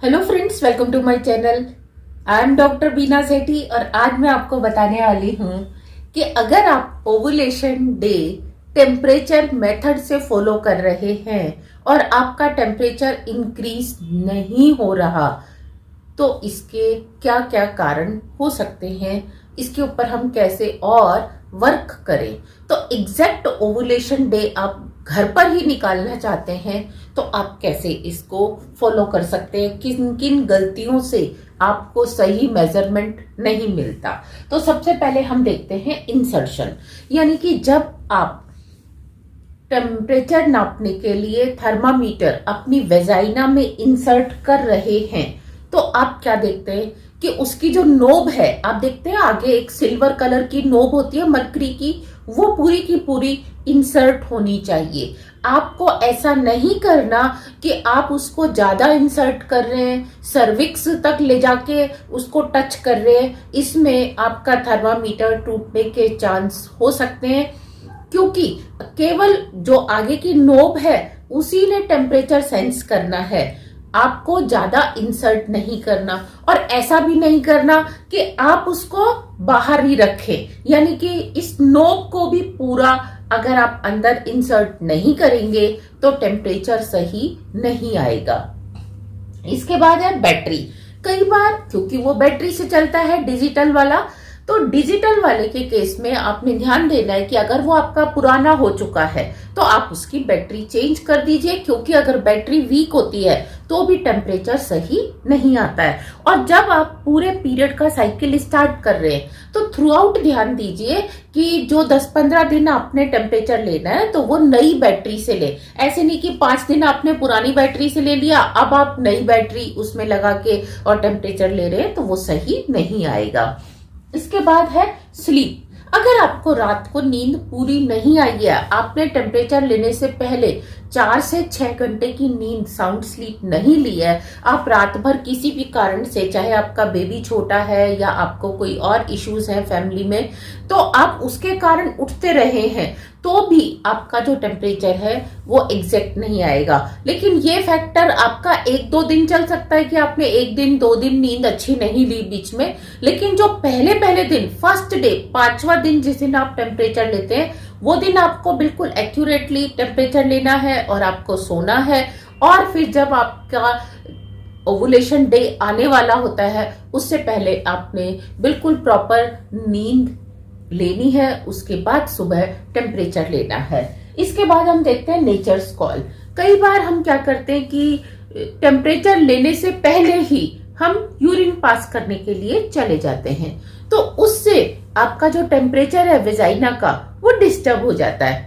Hello friends, welcome to my channel. I am doctor Bina Sethi और आज मैं आपको बताने वाली हूँ कि अगर आप ओवुलेशन डे टेम्परेचर मेथड से फॉलो कर रहे हैं और आपका टेम्परेचर इंक्रीज नहीं हो रहा तो इसके क्या क्या कारण हो सकते हैं, इसके ऊपर हम कैसे और वर्क करें। तो एग्जैक्ट ओवुलेशन डे आप घर पर ही निकालना चाहते हैं तो आप कैसे इसको फॉलो कर सकते हैं, किन किन गलतियों से आपको सही मेजरमेंट नहीं मिलता। तो सबसे पहले हम देखते हैं इंसर्शन, यानी कि जब आप टेम्परेचर नापने के लिए थर्मामीटर अपनी वेजाइना में इंसर्ट कर रहे हैं तो आप क्या देखते हैं कि उसकी जो नोब है, आप देखते हैं आगे एक सिल्वर कलर की नोब होती है मरकरी की, वो पूरी की पूरी इंसर्ट होनी चाहिए। आपको ऐसा नहीं करना कि आप उसको ज्यादा इंसर्ट कर रहे हैं, सर्विक्स तक ले जाके उसको टच कर रहे हैं। इसमें आपका थर्मामीटर टूटने के चांस हो सकते हैं, क्योंकि केवल जो आगे की नोब है उसी ने टेम्परेचर सेंस करना है। आपको ज्यादा इंसर्ट नहीं करना और ऐसा भी नहीं करना कि आप उसको बाहर ही रखें, यानी कि इस नोब को भी पूरा अगर आप अंदर इंसर्ट नहीं करेंगे तो टेम्परेचर सही नहीं आएगा। इसके बाद है बैटरी। कई बार क्योंकि वो बैटरी से चलता है डिजिटल वाला, तो डिजिटल वाले के केस में आपने ध्यान देना है कि अगर वो आपका पुराना हो चुका है तो आप उसकी बैटरी चेंज कर दीजिए, क्योंकि अगर बैटरी वीक होती है तो भी टेम्परेचर सही नहीं आता है। और जब आप पूरे पीरियड का साइकिल स्टार्ट कर रहे हैं तो थ्रू आउट ध्यान दीजिए कि जो 10-15 दिन आपने टेम्परेचर लेना है तो वो नई बैटरी से ले। ऐसे नहीं कि 5 दिन आपने पुरानी बैटरी से ले लिया, अब आप नई बैटरी उसमें लगा के और टेम्परेचर ले रहे हैं तो वो सही नहीं आएगा। इसके बाद है स्लीप। अगर आपको रात को नींद पूरी नहीं आई है, आपने टेम्परेचर लेने से पहले 4 से 6 घंटे की नींद साउंड स्लीप नहीं ली है, आप रात भर किसी भी कारण से, चाहे आपका बेबी छोटा है या आपको कोई और इश्यूज है फैमिली में, तो आप उसके कारण उठते रहे हैं तो भी आपका जो टेम्परेचर है वो एग्जैक्ट नहीं आएगा। लेकिन ये फैक्टर आपका 1-2 दिन चल सकता है कि आपने 1 दिन 2 दिन नींद अच्छी नहीं ली बीच में, लेकिन जो पहले पहले दिन, फर्स्ट डे, 5वां दिन जिस दिन आप टेम्परेचर लेते हैं वो दिन आपको बिल्कुल एक्यूरेटली टेम्परेचर लेना है और आपको सोना है। और फिर जब आपका ओवुलेशन डे आने वाला होता है उससे पहले आपने बिल्कुल प्रॉपर नींद लेनी है, उसके बाद सुबह टेम्परेचर लेना है। इसके बाद हम देखते हैं नेचर्स कॉल। कई बार हम क्या करते हैं कि टेम्परेचर लेने से पहले ही हम यूरिन पास करने के लिए चले जाते हैं, तो उससे आपका जो टेम्परेचर है वेजाइना का वो डिस्टर्ब हो जाता है।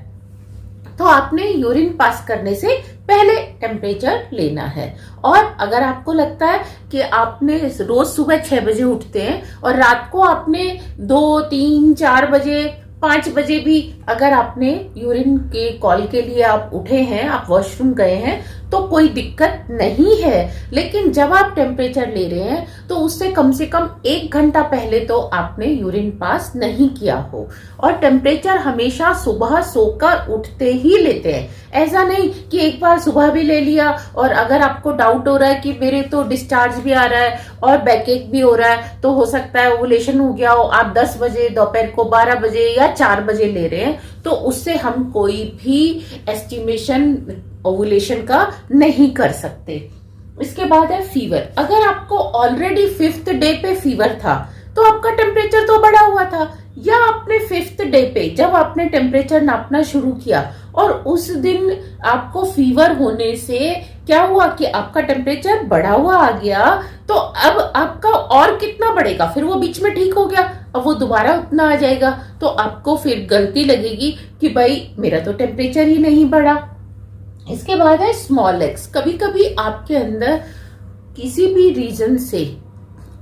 तो आपने यूरिन पास करने से पहले टेम्परेचर लेना है। और अगर आपको लगता है कि आपने रोज सुबह 6 बजे उठते हैं और रात को आपने 2, 3, 4 बजे, 5 बजे भी अगर आपने यूरिन के कॉल के लिए आप उठे हैं, आप वॉशरूम गए हैं, तो कोई दिक्कत नहीं है। लेकिन जब आप टेम्परेचर ले रहे हैं तो उससे कम से कम 1 घंटा पहले तो आपने यूरिन पास नहीं किया हो। और टेम्परेचर हमेशा सुबह सोकर उठते ही लेते हैं, ऐसा नहीं कि एक बार सुबह भी ले लिया और अगर आपको डाउट हो रहा है कि मेरे तो डिस्चार्ज भी आ रहा है और बैकएक भी हो रहा है, तो हो सकता है ओवुलेशन हो गया हो, आप 10 बजे, दोपहर को 12 बजे या 4 बजे ले रहे हैं, तो उससे हम कोई भी एस्टिमेशन ओवुलेशन का नहीं कर सकते। इसके बाद है फीवर। अगर आपको ऑलरेडी 5th डे पे फीवर था तो आपका टेम्परेचर तो बढ़ा हुआ था, या आपने 5th डे पे जब आपने टेम्परेचर नापना शुरू किया और उस दिन आपको फीवर होने से क्या हुआ कि आपका टेम्परेचर बढ़ा हुआ आ गया, तो अब आपका और कितना बढ़ेगा, फिर वो बीच में ठीक हो गया, अब वो दोबारा उतना आ जाएगा, तो आपको फिर गलती लगेगी कि भाई मेरा तो टेम्परेचर ही नहीं बढ़ा। इसके बाद है स्मॉल एग्स। कभी कभी आपके अंदर किसी भी रीजन से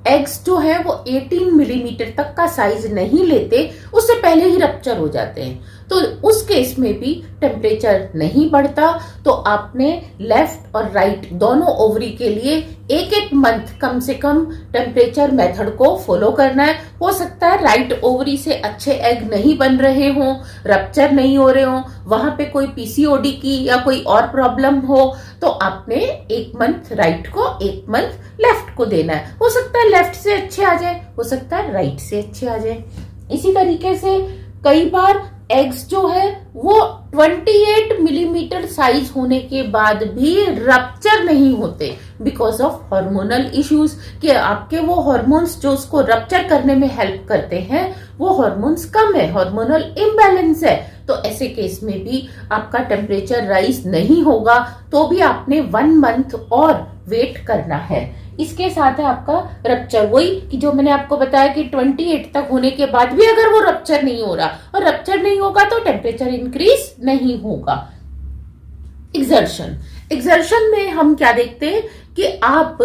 एग्स जो है वो 18 मिलीमीटर तक का साइज नहीं लेते, उससे पहले ही रप्चर हो जाते हैं। तो उस केस में भी टेम्परेचर नहीं बढ़ता। तो आपने लेफ्ट और राइट दोनों ओवरी के लिए एक एक मंथ कम से कम टेम्परेचर मेथड को फॉलो करना है। हो सकता है राइट ओवरी से अच्छे एग नहीं बन रहे हों, रप्चर नहीं हो रहे हों, वहां पे कोई पीसीओडी की या कोई और प्रॉब्लम हो, तो आपने एक मंथ राइट को एक मंथ लेफ्ट को देना है। हो सकता है लेफ्ट से अच्छे आ जाए, हो सकता है राइट से अच्छे आ जाए। इसी तरीके से कई बार एग्स जो है वो 28 मिलीमीटर साइज होने के बाद भी रप्चर नहीं होते बिकॉज ऑफ हार्मोनल इश्यूज, कि आपके वो हार्मोन्स जो उसको रप्चर करने में हेल्प करते हैं वो हार्मोन्स कम है, हार्मोनल इम्बैलेंस है। तो ऐसे केस में भी आपका टेम्परेचर राइज नहीं होगा, तो भी आपने 1 मंथ और वेट करना है। इसके साथ है आपका रप्चर, वही कि जो मैंने आपको बताया कि 28 तक होने के बाद भी अगर वो रप्चर नहीं हो रहा, और रप्चर नहीं होगा तो टेम्परेचर इंक्रीज नहीं होगा। एक्सर्शन में हम क्या देखते हैं कि आप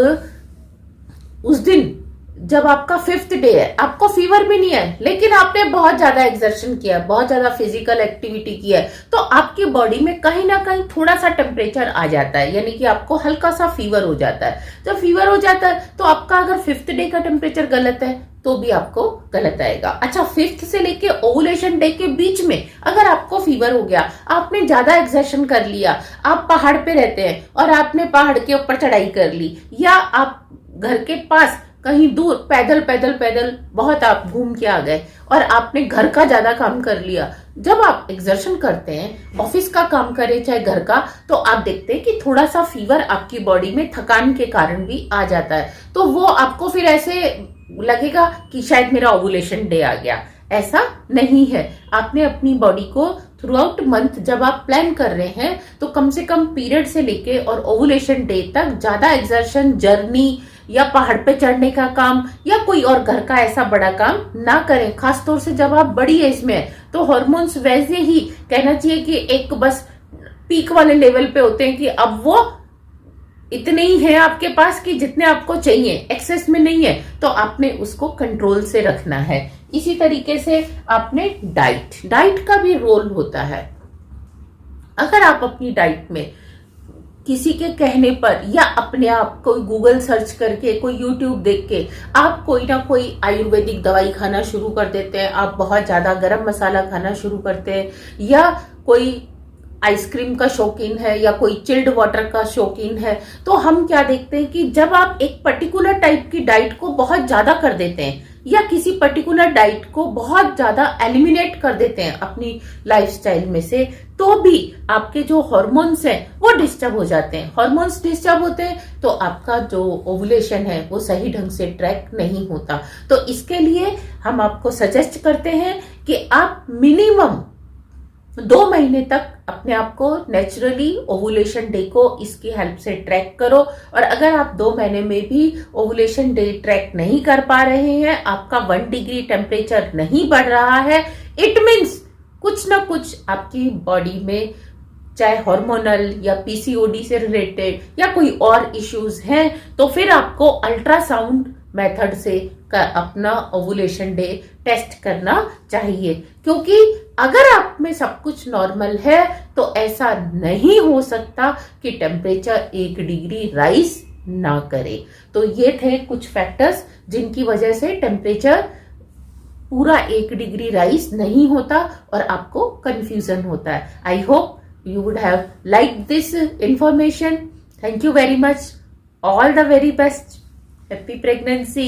उस दिन जब आपका 5th डे है, आपको फीवर भी नहीं है, लेकिन आपने बहुत ज्यादा एक्सर्शन किया, बहुत ज्यादा फिजिकल एक्टिविटी की है, तो आपकी बॉडी में कहीं ना कहीं थोड़ा सा टेम्परेचर आ जाता है, यानी कि आपको हल्का सा फीवर हो जाता है। जब फीवर हो जाता है तो आपका अगर 5th डे का टेम्परेचर गलत है तो भी आपको गलत आएगा। अच्छा, 5th से लेके ओवुलेशन डे के बीच में अगर आपको फीवर हो गया, आपने ज्यादा एक्सर्शन कर लिया, आप पहाड़ पे रहते हैं और आपने पहाड़ के ऊपर चढ़ाई कर ली, या आप घर के पास कहीं दूर पैदल पैदल पैदल बहुत आप घूम के आ गए और आपने घर का ज्यादा काम कर लिया। जब आप एक्सर्शन करते हैं, ऑफिस का काम करें चाहे घर का, तो आप देखते हैं कि थोड़ा सा फीवर आपकी बॉडी में थकान के कारण भी आ जाता है। तो वो आपको फिर ऐसे लगेगा कि शायद मेरा ओवुलेशन डे आ गया। ऐसा नहीं है। आपने अपनी बॉडी को थ्रू आउट मंथ जब आप प्लान कर रहे हैं तो कम से कम पीरियड से लेके और ओवुलेशन डे तक ज्यादा एक्सर्शन, जर्नी या पहाड़ पे चढ़ने का काम या कोई और घर का ऐसा बड़ा काम ना करें। खासतौर से जब आप बड़ी एज में है तो हार्मोन्स वैसे ही कहना चाहिए कि एक बस पीक वाले लेवल पे होते हैं कि अब वो इतने ही है आपके पास कि जितने आपको चाहिए, एक्सेस में नहीं है, तो आपने उसको कंट्रोल से रखना है। इसी तरीके से आपने डाइट का भी रोल होता है। अगर आप अपनी डाइट में किसी के कहने पर या अपने आप कोई गूगल सर्च करके, कोई यूट्यूब देख के आप कोई ना कोई आयुर्वेदिक दवाई खाना शुरू कर देते हैं, आप बहुत ज्यादा गरम मसाला खाना शुरू करते हैं, या कोई आइसक्रीम का शौकीन है या कोई चिल्ड वाटर का शौकीन है, तो हम क्या देखते हैं कि जब आप एक पर्टिकुलर टाइप की डाइट को बहुत ज्यादा कर देते हैं या किसी पर्टिकुलर डाइट को बहुत ज्यादा एलिमिनेट कर देते हैं अपनी लाइफस्टाइल में से, तो भी आपके जो हार्मोन्स हैं वो डिस्टर्ब हो जाते हैं। हार्मोन्स डिस्टर्ब होते हैं तो आपका जो ओवुलेशन है वो सही ढंग से ट्रैक नहीं होता। तो इसके लिए हम आपको सजेस्ट करते हैं कि आप मिनिमम 2 महीने तक अपने आप को नेचुरली ओवुलेशन डे को इसकी हेल्प से ट्रैक करो। और अगर आप 2 महीने में भी ओवुलेशन डे ट्रैक नहीं कर पा रहे हैं, आपका 1 डिग्री टेम्परेचर नहीं बढ़ रहा है, इट मीन्स कुछ ना कुछ आपकी बॉडी में चाहे हार्मोनल या पीसीओडी से रिलेटेड या कोई और इश्यूज हैं, तो फिर आपको अल्ट्रासाउंड मेथड से अपना ओवुलेशन डे टेस्ट करना चाहिए। क्योंकि अगर आप में सब कुछ नॉर्मल है तो ऐसा नहीं हो सकता कि टेम्परेचर 1 डिग्री राइज ना करे। तो ये थे कुछ फैक्टर्स जिनकी वजह से टेम्परेचर पूरा 1 डिग्री राइज नहीं होता और आपको कंफ्यूजन होता है। I hope you would have liked this information. Thank you very much. All the very best. Happy pregnancy.